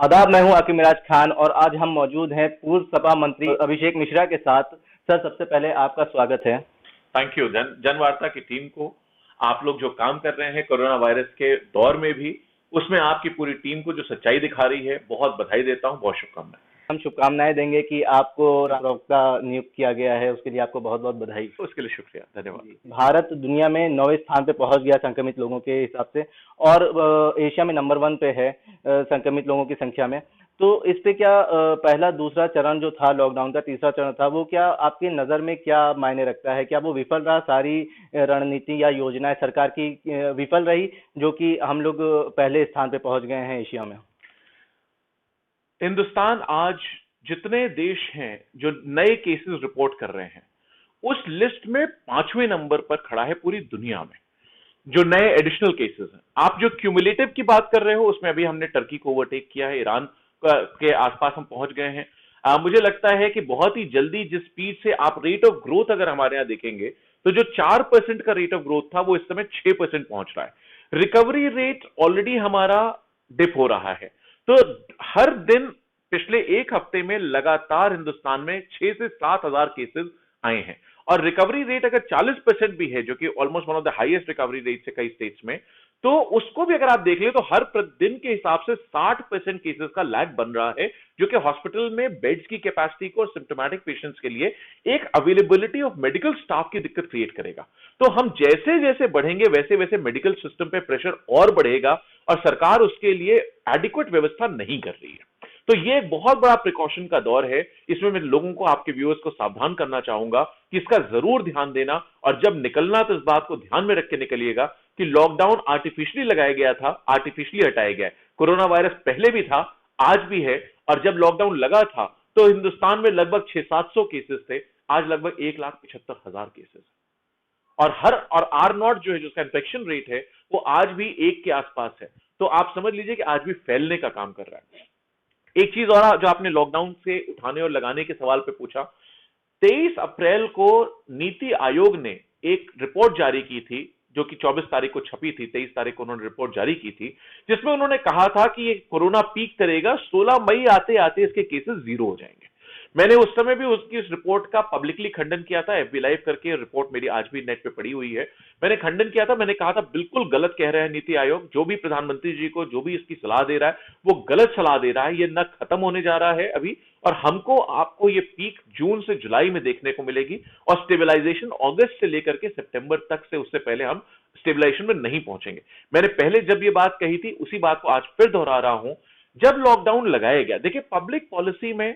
आदाब, मैं हूं आकिब मिराज खान और आज हम मौजूद हैं पूर्व सपा मंत्री अभिषेक मिश्रा के साथ। सर, सबसे पहले आपका स्वागत है। Thank you. जनवार्ता की टीम को, आप लोग जो काम कर रहे हैं कोरोना वायरस के दौर में भी, उसमें आपकी पूरी टीम को जो सच्चाई दिखा रही है, बहुत बधाई देता हूं, बहुत शुभकामनाएं। हम शुभकामनाएं देंगे कि आपको प्रवक्ता नियुक्त किया गया है, उसके लिए आपको बहुत बहुत बधाई। उसके लिए शुक्रिया, धन्यवाद। भारत दुनिया में 9वें स्थान पे पहुंच गया संक्रमित लोगों के हिसाब से, और एशिया में नंबर 1 पे है संक्रमित लोगों की संख्या में। तो इस पे क्या पहला दूसरा चरण जो था लॉकडाउन का, तीसरा चरण था, वो क्या आपकी नज़र में क्या मायने रखता है? क्या वो विफल रहा? सारी रणनीति या योजनाएं सरकार की विफल रही, जो कि हम लोग पहले स्थान पे पहुंच गए हैं एशिया में? हिंदुस्तान आज जितने देश हैं जो नए केसेस रिपोर्ट कर रहे हैं, उस लिस्ट में 5वें नंबर पर खड़ा है पूरी दुनिया में, जो नए एडिशनल केसेस हैं। आप जो क्यूमुलेटिव की बात कर रहे हो, उसमें अभी हमने टर्की को ओवरटेक किया है, ईरान के आसपास हम पहुंच गए हैं। मुझे लगता है कि बहुत ही जल्दी जिस स्पीड से आप रेट ऑफ ग्रोथ अगर हमारे यहां देखेंगे, तो जो 4% का रेट ऑफ ग्रोथ था, वो इस समय 6% पहुंच रहा है। रिकवरी रेट ऑलरेडी हमारा डिप हो रहा है। तो हर दिन पिछले एक हफ्ते में लगातार हिंदुस्तान में 6 से 7 हजार केसेस आए हैं, और रिकवरी रेट अगर 40% भी है, जो कि almost one of the highest recovery rate है कई स्टेट्स में, तो उसको भी अगर आप देख ले तो हर दिन के हिसाब से 60% केसेस का लैग बन रहा है, जो कि हॉस्पिटल में बेड्स की कैपेसिटी को और सिम्टोमेटिक पेशेंट्स के लिए एक अवेलेबिलिटी ऑफ मेडिकल स्टाफ की दिक्कत क्रिएट करेगा। तो हम जैसे जैसे बढ़ेंगे, वैसे वैसे मेडिकल सिस्टम पे प्रेशर और बढ़ेगा, और सरकार उसके लिए एडिक्वेट व्यवस्था नहीं कर रही है। तो ये एक बहुत बड़ा प्रिकॉशन का दौर है। इसमें मैं लोगों को, आपके व्यूअर्स को सावधान करना चाहूंगा कि इसका जरूर ध्यान देना, और जब निकलना तो इस बात को ध्यान में रख के निकलिएगा कि लॉकडाउन आर्टिफिशियली लगाया गया था, आर्टिफिशियली हटाया गया है। कोरोना वायरस पहले भी था, आज भी है, और जब लॉकडाउन लगा था तो हिंदुस्तान में लगभग 600-700 केसेस थे, आज लगभग 1,75,000 केसेस। और आर नॉट जो है, जो उसका इन्फेक्शन रेट है, वो आज भी 1 के आसपास है। तो आप समझ लीजिए कि आज भी फैलने का काम कर रहा है। एक चीज और जो आपने लॉकडाउन से उठाने और लगाने के सवाल पे पूछा, 23 अप्रैल को नीति आयोग ने एक रिपोर्ट जारी की थी, जो कि 24 तारीख को छपी थी। 23 तारीख को उन्होंने रिपोर्ट जारी की थी, जिसमें उन्होंने कहा था कि ये कोरोना पीक करेगा, 16 मई आते आते इसके केसेस 0 हो जाएंगे। मैंने उस समय भी उसकी इस रिपोर्ट का पब्लिकली खंडन किया था। एफबी लाइव करके रिपोर्ट मेरी आज भी नेट पे पड़ी हुई है। मैंने खंडन किया था, मैंने कहा था बिल्कुल गलत कह रहे हैं नीति आयोग। जो भी प्रधानमंत्री जी को जो भी इसकी सलाह दे रहा है, वो गलत सलाह दे रहा है। ये न खत्म होने जा रहा है अभी, और हमको आपको ये पीक जून से जुलाई में देखने को मिलेगी, और स्टेबलाइजेशन अगस्त से लेकर के सितंबर तक से, उससे पहले हम स्टेबलाइजेशन में नहीं पहुंचेंगे। मैंने पहले जब ये बात कही थी, उसी बात को आज फिर दोहरा रहा हूं। जब लॉकडाउन लगाया गया, देखिए पब्लिक पॉलिसी में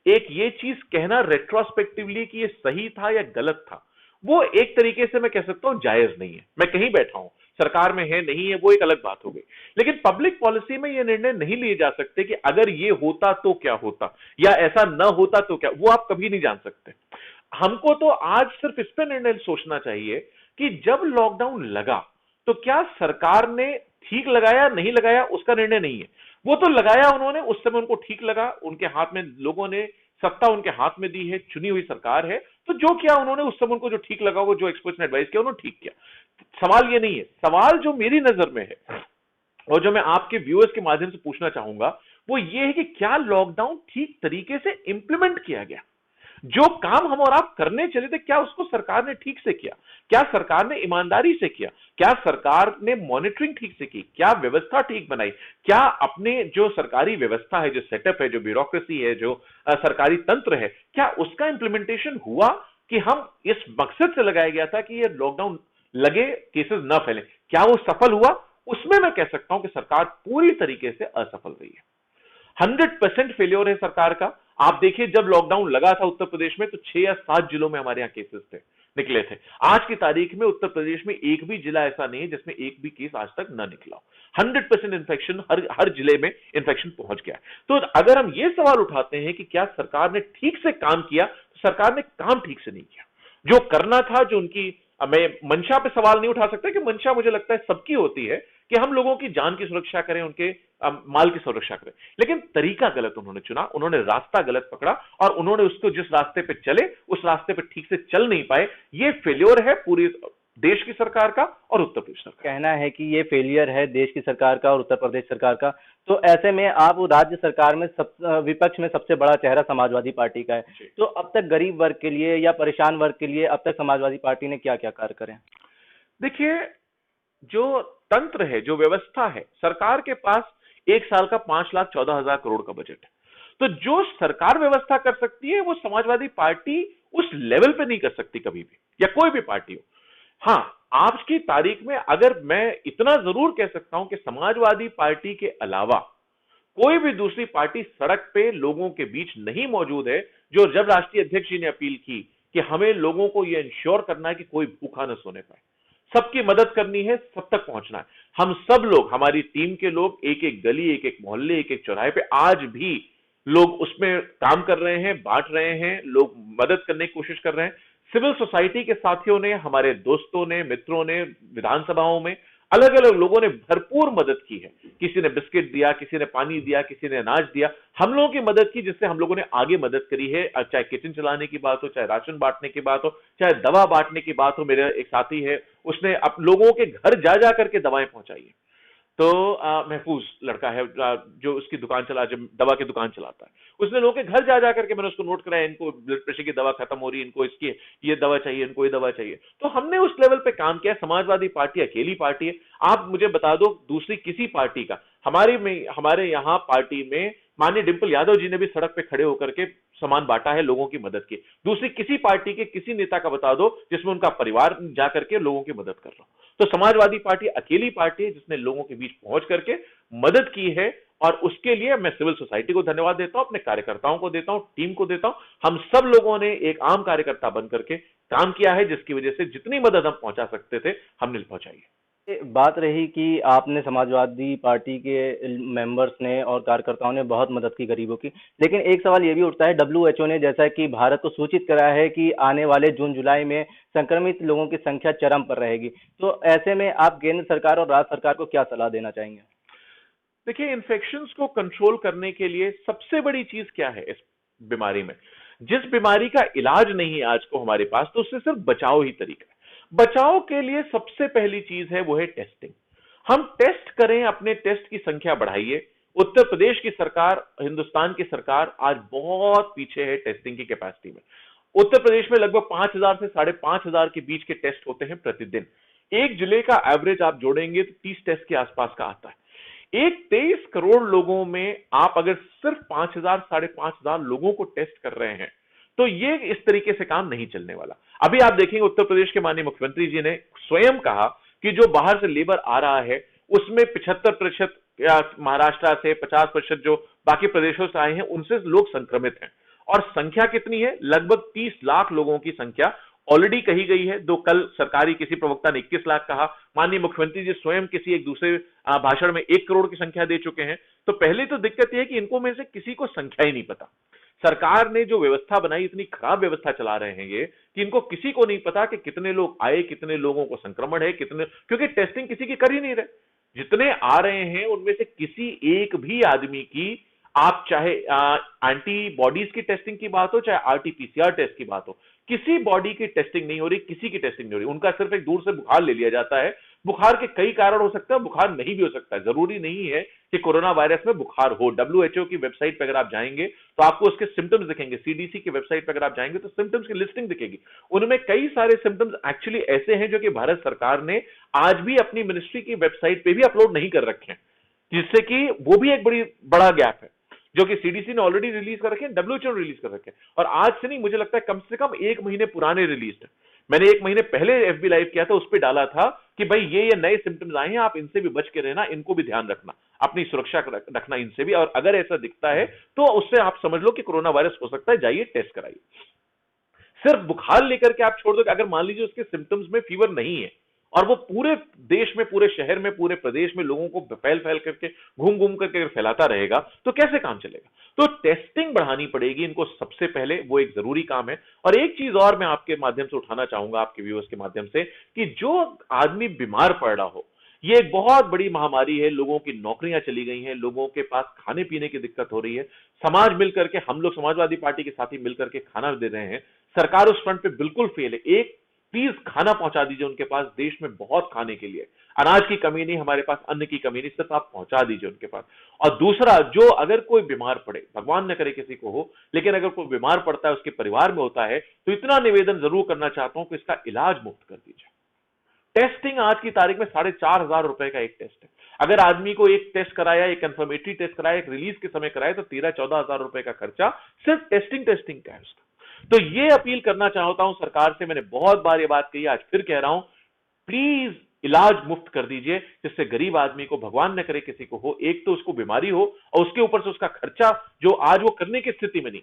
एक ये चीज कहना रेट्रोस्पेक्टिवली कि ये सही था या गलत था, वो एक तरीके से मैं कह सकता हूं जायज नहीं है। मैं कहीं बैठा हूं, सरकार में है नहीं है, वो एक अलग बात हो गई। लेकिन पब्लिक पॉलिसी में ये निर्णय नहीं लिए जा सकते कि अगर ये होता तो क्या होता, या ऐसा न होता तो क्या, वो आप कभी नहीं जान सकते। हमको तो आज सिर्फ इस पर निर्णय सोचना चाहिए कि जब लॉकडाउन लगा, तो क्या सरकार ने ठीक लगाया नहीं लगाया, उसका निर्णय नहीं है। वो तो लगाया उन्होंने, उस समय उनको ठीक लगा, उनके हाथ में, लोगों ने सत्ता उनके हाथ में दी है, चुनी हुई सरकार है, तो जो किया उन्होंने उस समय, उनको जो ठीक लगा, वो जो एक्सपर्ट्स ने एडवाइस किया उन्होंने ठीक किया। सवाल ये नहीं है। सवाल जो मेरी नजर में है, और जो मैं आपके व्यूअर्स के माध्यम से पूछना चाहूंगा, वो ये है कि क्या लॉकडाउन ठीक तरीके से इंप्लीमेंट किया गया? जो काम हम और आप करने चले थे, क्या उसको सरकार ने ठीक से किया? क्या सरकार ने ईमानदारी से किया? क्या सरकार ने मॉनिटरिंग ठीक से की? क्या व्यवस्था ठीक बनाई? क्या अपने जो सरकारी व्यवस्था है, जो सेटअप है, जो ब्यूरोक्रेसी है, जो सरकारी तंत्र है, क्या उसका इंप्लीमेंटेशन हुआ कि हम इस मकसद से लगाया गया था कि ये लॉकडाउन लगे, केसेस न फैले, क्या वो सफल हुआ? उसमें मैं कह सकता हूं कि सरकार पूरी तरीके से असफल रही है। 100% फेलियर है सरकार का। आप देखिए, जब लॉकडाउन लगा था उत्तर प्रदेश में, तो 6 या 7 जिलों में हमारे यहां केसेस थे, निकले थे। आज की तारीख में उत्तर प्रदेश में एक भी जिला ऐसा नहीं है जिसमें एक भी केस आज तक न निकला। 100% इन्फेक्शन, हर जिले में इन्फेक्शन पहुंच गया। तो अगर हम ये सवाल उठाते हैं कि क्या सरकार ने ठीक से काम किया, तो सरकार ने काम ठीक से नहीं किया। जो करना था, जो उनकी, मैं मंशा पे सवाल नहीं उठा सकता, कि मंशा मुझे लगता है सबकी होती है कि हम लोगों की जान की सुरक्षा करें, उनके माल की सुरक्षा करें, लेकिन तरीका गलत उन्होंने चुना, उन्होंने रास्ता गलत पकड़ा, और उन्होंने उसको जिस रास्ते पे चले, उस रास्ते पे ठीक से चल नहीं पाए। ये फेल्योर है पूरी देश की सरकार का और उत्तर प्रदेश सरकार कहना है कि ये फेलियर है देश की सरकार का और उत्तर प्रदेश सरकार का। तो ऐसे में आप राज्य सरकार में विपक्ष में सबसे बड़ा चेहरा समाजवादी पार्टी का है। का। तो अब तक गरीब वर्ग के लिए या परेशान वर्ग के लिए अब तक समाजवादी पार्टी ने क्या क्या कार्य करे हैं? देखिए, जो तंत्र है, जो व्यवस्था है, सरकार के पास एक साल का 5,14,000 करोड़ का बजट है। तो जो सरकार व्यवस्था कर सकती है वो समाजवादी पार्टी उस लेवल पे नहीं कर सकती कभी भी, या कोई भी पार्टी हो। हाँ, आज की तारीख में अगर मैं इतना जरूर कह सकता हूं कि समाजवादी पार्टी के अलावा कोई भी दूसरी पार्टी सड़क पे लोगों के बीच नहीं मौजूद है। जो जब राष्ट्रीय अध्यक्ष जी ने अपील की कि हमें लोगों को यह इंश्योर करना है कि कोई भूखा न सोने पाए, सबकी मदद करनी है, सब तक पहुंचना है, हम सब लोग, हमारी टीम के लोग, एक एक गली, एक एक मोहल्ले, एक एक चौराहे पे आज भी लोग उसमें काम कर रहे हैं, बांट रहे हैं, लोग मदद करने की कोशिश कर रहे हैं। सिविल सोसाइटी के साथियों ने, हमारे दोस्तों ने, मित्रों ने, विधानसभाओं में अलग अलग लोगों ने भरपूर मदद की है। किसी ने बिस्किट दिया, किसी ने पानी दिया, किसी ने अनाज दिया, हम लोगों की मदद की, जिससे हम लोगों ने आगे मदद करी है। चाहे किचन चलाने की बात हो, चाहे राशन बांटने की बात हो, चाहे दवा बांटने की बात हो। मेरे एक साथी है, उसने अब लोगों के घर जा जा करके दवाएं पहुंचाई है। तो महफूज लड़का है, जो उसकी दुकान चला, जो दवा की दुकान चलाता है, उसने लोगों के घर जा जा करके, मैंने उसको नोट कराया, इनको ब्लड प्रेशर की दवा खत्म हो रही है, इनको इसकी ये दवा चाहिए, इनको ये दवा चाहिए। तो हमने उस लेवल पे काम किया। समाजवादी पार्टी अकेली पार्टी है। आप मुझे बता दो दूसरी किसी पार्टी का, हमारे यहाँ पार्टी में माननीय डिंपल यादव जी ने भी सड़क पे खड़े होकर के सामान बांटा है, लोगों की मदद की। दूसरी किसी पार्टी के किसी नेता का बता दो जिसमें उनका परिवार जाकर के लोगों की मदद कर रहा हो। तो समाजवादी पार्टी अकेली पार्टी है जिसने लोगों के बीच पहुंच करके मदद की है, और उसके लिए मैं सिविल सोसाइटी को धन्यवाद देता हूं, अपने कार्यकर्ताओं को देता हूं, टीम को देता हूं। हम सब लोगों ने एक आम कार्यकर्ता बन करके काम किया है, जिसकी वजह से जितनी मदद हम पहुंचा सकते थे हमने पहुंचाई है। बात रही कि आपने समाजवादी पार्टी के मेंबर्स ने और कार्यकर्ताओं ने बहुत मदद की गरीबों की, लेकिन एक सवाल ये भी उठता है, डब्ल्यूएचओ ने जैसा कि भारत को सूचित करा है कि आने वाले जून जुलाई में संक्रमित लोगों की संख्या चरम पर रहेगी। तो ऐसे में आप केंद्र सरकार और राज्य सरकार को क्या सलाह देना चाहेंगे? देखिए, इन्फेक्शंस को कंट्रोल करने के लिए सबसे बड़ी चीज क्या है इस बीमारी में? जिस बीमारी का इलाज नहीं है आज को हमारे पास, तो उससे सिर्फ बचाव ही तरीका है। बचाव के लिए सबसे पहली चीज है वो है टेस्टिंग। हम टेस्ट करें, अपने टेस्ट की संख्या बढ़ाइए। उत्तर प्रदेश की सरकार, हिंदुस्तान की सरकार आज बहुत पीछे है टेस्टिंग की कैपेसिटी में। उत्तर प्रदेश में लगभग 5,000 से 5,500 के बीच के टेस्ट होते हैं प्रतिदिन। एक जिले का एवरेज आप जोड़ेंगे तो 30 टेस्ट के आसपास का आता है। एक 23 करोड़ लोगों में आप अगर सिर्फ 5,000 5,500 लोगों को टेस्ट कर रहे हैं, तो ये इस तरीके से काम नहीं चलने वाला। अभी आप देखेंगे उत्तर प्रदेश के माननीय मुख्यमंत्री जी ने स्वयं कहा कि जो बाहर से लेबर आ रहा है उसमें 75% या महाराष्ट्र से 50% जो बाकी प्रदेशों से आए हैं उनसे लोग संक्रमित हैं। और संख्या कितनी है? लगभग 30 लाख लोगों की संख्या ऑलरेडी कही गई है। दो कल सरकारी किसी प्रवक्ता ने 21 लाख कहा। माननीय मुख्यमंत्री जी स्वयं किसी एक दूसरे भाषण में 1 करोड़ की संख्या दे चुके हैं। तो पहले तो दिक्कत यह है कि इनको में से किसी को संख्या ही नहीं पता। सरकार ने जो व्यवस्था बनाई, इतनी खराब व्यवस्था चला रहे हैं ये कि इनको किसी को नहीं पता कि कितने लोग आए, कितने लोगों को संक्रमण है, कितने, क्योंकि टेस्टिंग किसी की कर ही नहीं रहे। जितने आ रहे हैं उनमें से किसी एक भी आदमी की, आप चाहे एंटीबॉडीज की टेस्टिंग की बात हो, चाहे आरटीपीसीआर टेस्ट की बात हो, किसी बॉडी की टेस्टिंग नहीं हो रही, किसी की टेस्टिंग नहीं हो रही। उनका सिर्फ एक दूर से बुखार ले लिया जाता है। बुखार के कई कारण हो सकते हैं, बुखार नहीं भी हो सकता है। जरूरी नहीं है कि कोरोना वायरस में बुखार हो। डब्ल्यूएचओ की वेबसाइट पर अगर आप जाएंगे तो आपको उसके सिम्टम्स दिखेंगे। सीडीसी की वेबसाइट पर अगर आप जाएंगे तो सिम्टम्स की लिस्टिंग दिखेगी। उनमें कई सारे सिम्टम्स एक्चुअली ऐसे हैं जो कि भारत सरकार ने आज भी अपनी मिनिस्ट्री की वेबसाइट पे भी अपलोड नहीं कर रखे हैं, जिससे कि वो भी एक बड़ा गैप है जो कि सीडीसी ने ऑलरेडी रिलीज कर रखे हैं, डब्ल्यूएचओ ने रिलीज कर रखे हैं। और आज से नहीं, मुझे लगता है कम से कम 1 महीने पुराने रिलीज है। मैंने 1 महीने पहले एफबी लाइव किया था, उस पर डाला था कि भाई ये नए सिम्टम्स आए हैं, आप इनसे भी बच के रहना, इनको भी ध्यान रखना, अपनी सुरक्षा रखना इनसे भी। और अगर ऐसा दिखता है तो उससे आप समझ लो कि कोरोना वायरस हो सकता है, जाइए टेस्ट कराइए। सिर्फ बुखार लेकर के आप छोड़ दो। अगर मान लीजिए उसके सिम्टम्स में फीवर नहीं है और वो पूरे देश में, पूरे शहर में, पूरे प्रदेश में लोगों को फैल करके, घूम घूम करके फैलाता रहेगा, तो कैसे काम चलेगा? तो टेस्टिंग बढ़ानी पड़ेगी इनको सबसे पहले, वो एक जरूरी काम है। और एक चीज और मैं आपके माध्यम से उठाना चाहूंगा, आपके व्यूअर्स के माध्यम से, कि जो आदमी बीमार पड़ रहा हो, ये एक बहुत बड़ी महामारी है। लोगों की नौकरियां चली गई हैं, लोगों के पास खाने पीने की दिक्कत हो रही है। समाज मिलकर के, हम लोग समाजवादी पार्टी के साथी मिलकर के खाना दे रहे हैं। सरकार उस फ्रंट पे बिल्कुल फेल है। एक प्लीज खाना पहुंचा दीजिए उनके पास। देश में बहुत खाने के लिए, अनाज की कमी नहीं, हमारे पास अन्न की कमी नहीं, सिर्फ आप पहुंचा दीजिए उनके पास। और दूसरा, जो अगर कोई बीमार पड़े, भगवान न करे किसी को हो, लेकिन अगर कोई बीमार पड़ता है, उसके परिवार में होता है, तो इतना निवेदन जरूर करना चाहता हूं कि इसका इलाज मुफ्त कर दीजिए। टेस्टिंग आज की तारीख में 4,500 रुपए का एक टेस्ट है। अगर आदमी को एक टेस्ट कराया, एक कंफर्मेटरी टेस्ट कराया, एक रिलीज के समय कराया, तो 13-14 हजार रुपए का खर्चा सिर्फ टेस्टिंग का है उसका। तो ये अपील करना चाहता हूं सरकार से, मैंने बहुत बार ये बात कही, आज फिर कह रहा हूं, प्लीज इलाज मुफ्त कर दीजिए, जिससे गरीब आदमी को, भगवान न करे किसी को हो, एक तो उसको बीमारी हो और उसके ऊपर से उसका खर्चा जो आज वो करने की स्थिति में नहीं।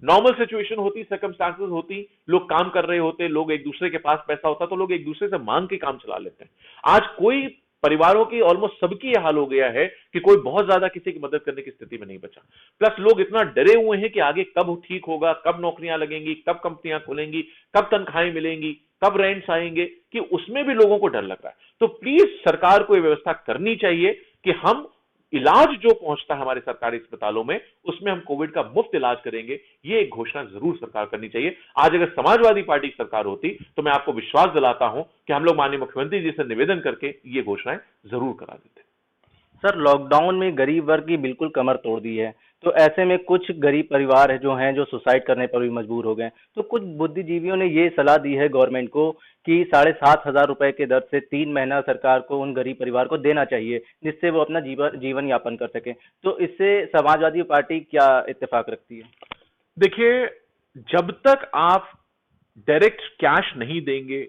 नॉर्मल सिचुएशन होती, सर्कमस्टांसेस होती, लोग काम कर रहे होते, लोग एक दूसरे के पास पैसा होता तो लोग एक दूसरे से मांग के काम चला लेते हैं। आज कोई परिवारों की, ऑलमोस्ट सबकी यह हाल हो गया है कि कोई बहुत ज्यादा किसी की मदद करने की स्थिति में नहीं बचा। प्लस लोग इतना डरे हुए हैं कि आगे कब ठीक होगा, कब नौकरियां लगेंगी, कब कंपनियां खुलेंगी, कब तनख्वाहें मिलेंगी, कब रेंट्स आएंगे, कि उसमें भी लोगों को डर लग रहा है। तो प्लीज सरकार को यह व्यवस्था करनी चाहिए कि हम इलाज जो पहुंचता है हमारे सरकारी अस्पतालों में, उसमें हम कोविड का मुफ्त इलाज करेंगे। ये एक घोषणा जरूर सरकार करनी चाहिए। आज अगर समाजवादी पार्टी की सरकार होती तो मैं आपको विश्वास दिलाता हूं कि हम लोग माननीय मुख्यमंत्री जी से निवेदन करके ये घोषणाएं जरूर करा देते। सर, लॉकडाउन में गरीब वर्ग की बिल्कुल कमर तोड़ दी है, तो ऐसे में कुछ गरीब परिवार है जो सुसाइड करने पर भी मजबूर हो गए। तो कुछ बुद्धिजीवियों ने ये सलाह दी है गवर्नमेंट को कि 7,500 रुपए के दर से 3 महीना सरकार को उन गरीब परिवार को देना चाहिए, जिससे वो अपना जीवन यापन कर सके। तो इससे समाजवादी पार्टी क्या इत्तेफाक रखती है? देखिए, जब तक आप डायरेक्ट कैश नहीं देंगे,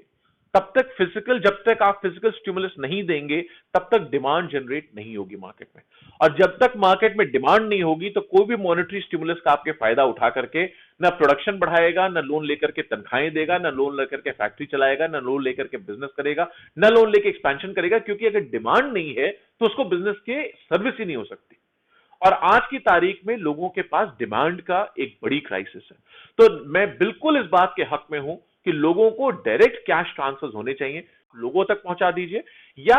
तब तक जब तक आप फिजिकल स्टिमुलस नहीं देंगे, तब तक डिमांड जनरेट नहीं होगी मार्केट में। और जब तक मार्केट में डिमांड नहीं होगी, तो कोई भी मॉनेटरी स्टिमुलस का आपके फायदा उठा करके ना प्रोडक्शन बढ़ाएगा, ना लोन लेकर के तनख्वाहें देगा, ना लोन लेकर के फैक्ट्री चलाएगा, ना लोन लेकर के बिजनेस करेगा, ना लोन लेकर एक्सपेंशन करेगा। क्योंकि अगर डिमांड नहीं है तो उसको बिजनेस के सर्विस ही नहीं हो सकती। और आज की तारीख में लोगों के पास डिमांड का एक बड़ी क्राइसिस है। तो मैं बिल्कुल इस बात के हक में हूं कि लोगों को डायरेक्ट कैश ट्रांसफर्स होने चाहिए, लोगों तक पहुंचा दीजिए, या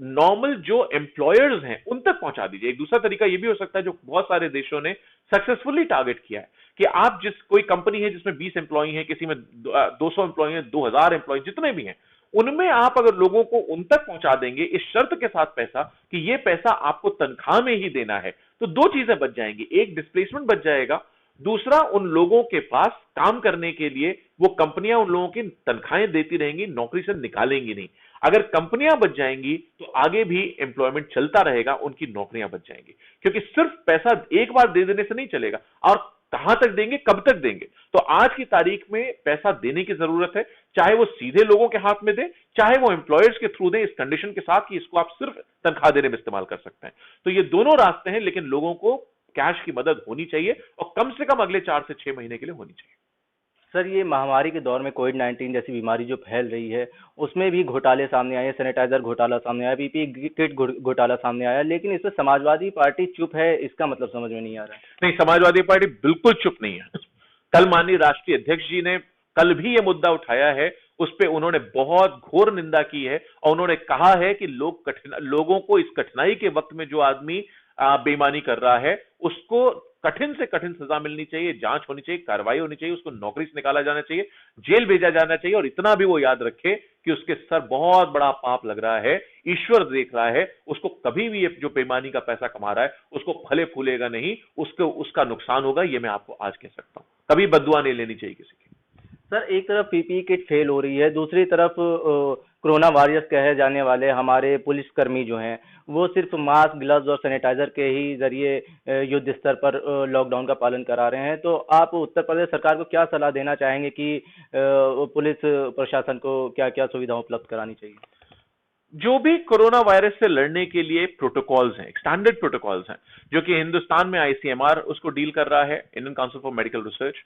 नॉर्मल जो एम्प्लॉयर्स हैं उन तक पहुंचा दीजिए। एक दूसरा तरीका यह भी हो सकता है, जो बहुत सारे देशों ने सक्सेसफुली टारगेट किया है, कि आप कोई कंपनी है जिसमें 20 एम्प्लॉय हैं, किसी में 200 एम्प्लॉय हैं, 2,000 एम्प्लॉय, जितने भी हैं, उनमें आप अगर लोगों को उन तक पहुंचा देंगे, इस शर्त के साथ पैसा कि ये पैसा आपको तनख्वाह में ही देना है, तो दो चीजें बच जाएंगी। एक, डिस्प्लेसमेंट बच जाएगा, दूसरा, उन लोगों के पास काम करने के लिए वो कंपनियां उन लोगों की तनख्वाहें देती रहेंगी, नौकरी से निकालेंगी नहीं। अगर कंपनियां बच जाएंगी तो आगे भी एम्प्लॉयमेंट चलता रहेगा, उनकी नौकरियां बच जाएंगी। क्योंकि सिर्फ पैसा एक बार दे देने से नहीं चलेगा, और कहां तक देंगे, कब तक देंगे। तो आज की तारीख में पैसा देने की जरूरत है, चाहे वो सीधे लोगों के हाथ में दे, चाहे वो एम्प्लॉयर्स के थ्रू दें, इस कंडीशन के साथ कि इसको आप सिर्फ तनख्वाह देने में इस्तेमाल कर सकते हैं। तो ये दोनों रास्ते हैं, लेकिन लोगों को कैश की मदद होनी चाहिए, और कम से कम अगले 4 से 6 महीने के लिए होनी चाहिए। सर, ये महामारी के दौर में कोविड-19 जैसी बीमारी जो फैल रही है, उसमें भी घोटाले सामने आए हैं। सैनिटाइजर घोटाला सामने आया, पीपीई किट घोटाला सामने आया, लेकिन इसमें समाजवादी पार्टी चुप है। इसका मतलब समझ में नहीं आ रहा है। नहीं, समाजवादी पार्टी बिल्कुल चुप नहीं है। कल माननीय राष्ट्रीय अध्यक्ष जी ने कल भी यह मुद्दा उठाया है, उस पे उन्होंने बहुत घोर निंदा की है, और उन्होंने कहा है कि लोगों को इस कठिनाई के वक्त में जो आदमी बेईमानी कर रहा है, उसको कठिन से कठिन सजा मिलनी चाहिए, जांच होनी चाहिए, कार्रवाई होनी चाहिए, उसको नौकरी से निकाला जाना चाहिए, जेल भेजा जाना चाहिए। और इतना भी वो याद रखे कि उसके सर बहुत बड़ा पाप लग रहा है, ईश्वर देख रहा है, उसको कभी भी ये जो बेईमानी का पैसा कमा रहा है उसको फले फूलेगा नहीं, उसका नुकसान होगा। ये मैं आपको आज कह सकता हूं, कभी बददुआ नहीं लेनी चाहिए किसी की। सर, एक तरफ पीपीई किट फेल हो रही है, दूसरी तरफ कोरोना वॉरियर्स कहे जाने वाले हमारे पुलिसकर्मी जो हैं, वो सिर्फ मास्क, ग्लव्स और सैनिटाइजर के ही जरिए युद्ध स्तर पर लॉकडाउन का पालन करा रहे हैं। तो आप उत्तर प्रदेश सरकार को क्या सलाह देना चाहेंगे कि पुलिस प्रशासन को क्या क्या सुविधा उपलब्ध करानी चाहिए? जो भी कोरोना वायरस से लड़ने के लिए प्रोटोकॉल्स हैं, स्टैंडर्ड प्रोटोकॉल्स हैं, जो कि हिंदुस्तान में आईसीएमआर उसको डील कर रहा है, Indian council for medical research,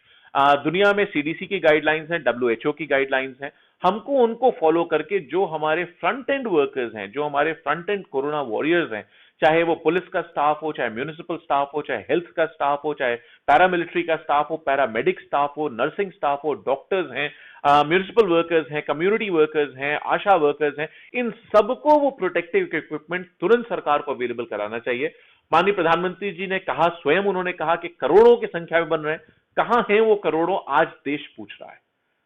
दुनिया में सीडीसी की गाइडलाइंस हैं, डब्ल्यूएचओ की गाइडलाइंस हैं, हमको उनको फॉलो करके जो हमारे फ्रंट एंड वर्कर्स हैं, जो हमारे फ्रंट एंड कोरोना वॉरियर्स हैं, चाहे वो पुलिस का स्टाफ हो, चाहे म्यूनिसिपल स्टाफ हो, चाहे हेल्थ का स्टाफ हो, चाहे पैरामिलिट्री का स्टाफ हो, पैरामेडिक स्टाफ हो, नर्सिंग स्टाफ हो, डॉक्टर्स हैं, म्यूनिसिपल वर्कर्स हैं, कम्युनिटी वर्कर्स हैं, आशा वर्कर्स हैं, इन सबको वो प्रोटेक्टिव इक्विपमेंट तुरंत सरकार को अवेलेबल कराना चाहिए। माननीय प्रधानमंत्री जी ने कहा, स्वयं उन्होंने कहा कि करोड़ों की संख्या में बन रहे हैं, कहां हैं वो करोड़ों, आज देश पूछ रहा है।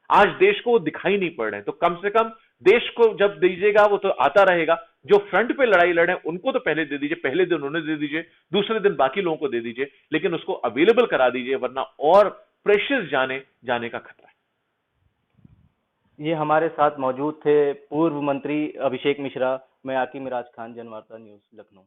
आज देश को वो दिखाई नहीं पड़ रहे हैं, तो कम से कम देश को जब दीजिएगा वो तो आता रहेगा। जो फ्रंट पे लड़ाई लड़े हैं उनको तो पहले दे दीजिए, पहले दिन उन्हें दे दीजिए, दूसरे दिन बाकी लोगों को दे दीजिए, लेकिन उसको अवेलेबल करा दीजिए, वरना और प्रेशियस जाने जाने का खतरा है। ये हमारे साथ मौजूद थे पूर्व मंत्री अभिषेक मिश्रा। मैं आकिब मिराज खान, जनवार्ता न्यूज, लखनऊ।